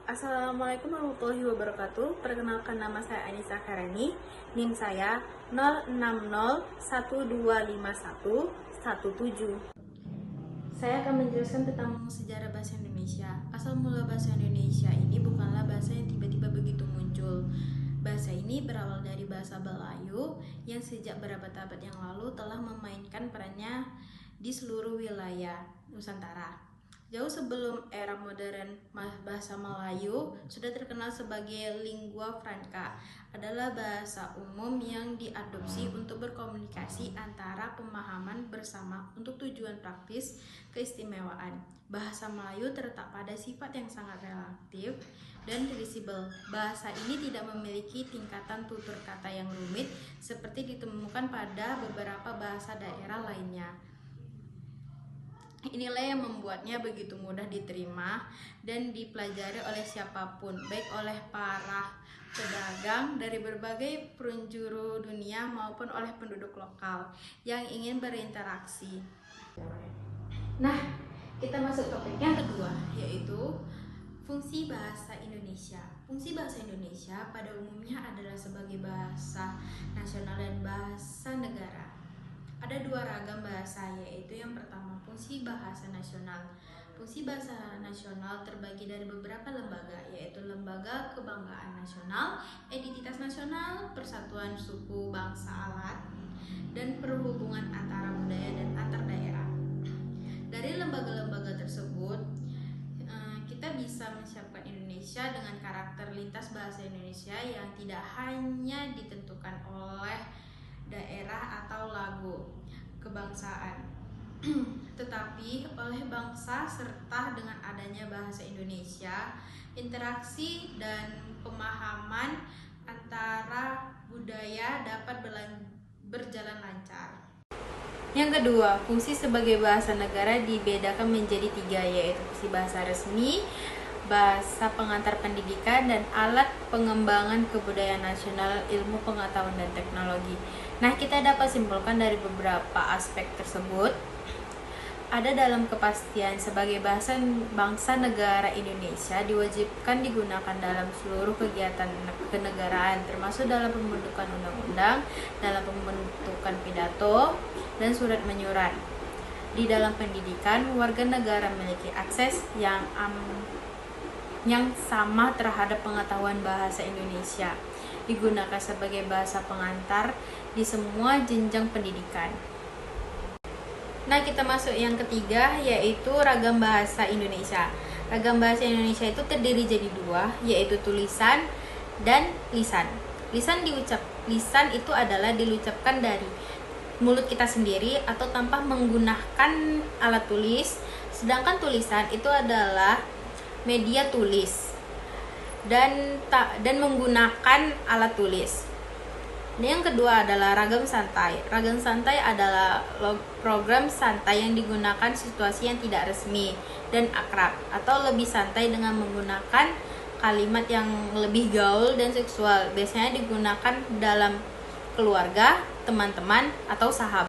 Assalamualaikum warahmatullahi wabarakatuh. Perkenalkan, nama saya Anissa Karani. NIM saya 060125117. Saya akan menjelaskan tentang sejarah bahasa Indonesia. Asal mula bahasa Indonesia ini bukanlah bahasa yang tiba-tiba begitu muncul. Bahasa ini berawal dari bahasa Melayu yang sejak berabad-abad yang lalu telah memainkan perannya di seluruh wilayah Nusantara. Jauh sebelum era modern, bahasa Melayu sudah terkenal sebagai lingua franca, adalah bahasa umum yang diadopsi untuk berkomunikasi antara pemahaman bersama untuk tujuan praktis keistimewaan. Bahasa Melayu terletak pada sifat yang sangat relatif dan fleksibel. Bahasa ini tidak memiliki tingkatan tutur kata yang rumit seperti ditemukan pada beberapa bahasa daerah lainnya. Inilah yang membuatnya begitu mudah diterima dan dipelajari oleh siapapun, baik oleh para pedagang dari berbagai penjuru dunia maupun oleh penduduk lokal yang ingin berinteraksi. Nah, kita masuk topik yang kedua, yaitu fungsi bahasa Indonesia. Fungsi bahasa Indonesia pada umumnya adalah sebagai bahasa nasional dan bahasa negara. Ada dua ragam bahasa, yaitu yang pertama fungsi bahasa nasional. Fungsi bahasa nasional terbagi dari beberapa lembaga, yaitu Lembaga Kebanggaan Nasional, Identitas Nasional, Persatuan Suku Bangsa Alat, dan Perhubungan Antara Budaya dan Antar Daerah. Dari lembaga-lembaga tersebut, kita bisa menyiapkan Indonesia dengan karakter lintas bahasa Indonesia yang tidak hanya ditentukan oleh daerah atau lagu kebangsaan, tetapi oleh bangsa, serta dengan adanya bahasa Indonesia, interaksi dan pemahaman antara budaya dapat berjalan lancar. Yang kedua, fungsi sebagai bahasa negara dibedakan menjadi tiga, yaitu fungsi bahasa resmi, bahasa pengantar pendidikan, dan alat pengembangan kebudayaan nasional, ilmu pengetahuan dan teknologi. Nah, kita dapat simpulkan dari beberapa aspek tersebut. Ada dalam kepastian sebagai bahasa bangsa negara Indonesia diwajibkan digunakan dalam seluruh kegiatan kenegaraan, termasuk dalam pembentukan undang-undang, dalam pembentukan pidato, dan surat menyurat. Di dalam pendidikan, warga negara memiliki akses yang sama terhadap pengetahuan bahasa Indonesia, digunakan sebagai bahasa pengantar di semua jenjang pendidikan. Nah, kita masuk yang ketiga, yaitu ragam bahasa Indonesia. Ragam bahasa Indonesia itu terdiri jadi dua, yaitu tulisan dan lisan. Lisan itu adalah diucapkan dari mulut kita sendiri atau tanpa menggunakan alat tulis, sedangkan tulisan itu adalah media tulis dan menggunakan alat tulis. Yang kedua adalah ragam santai. Ragam santai adalah program santai yang digunakan situasi yang tidak resmi dan akrab, atau lebih santai dengan menggunakan kalimat yang lebih gaul dan seksual. Biasanya digunakan dalam keluarga, teman-teman, atau sahabat.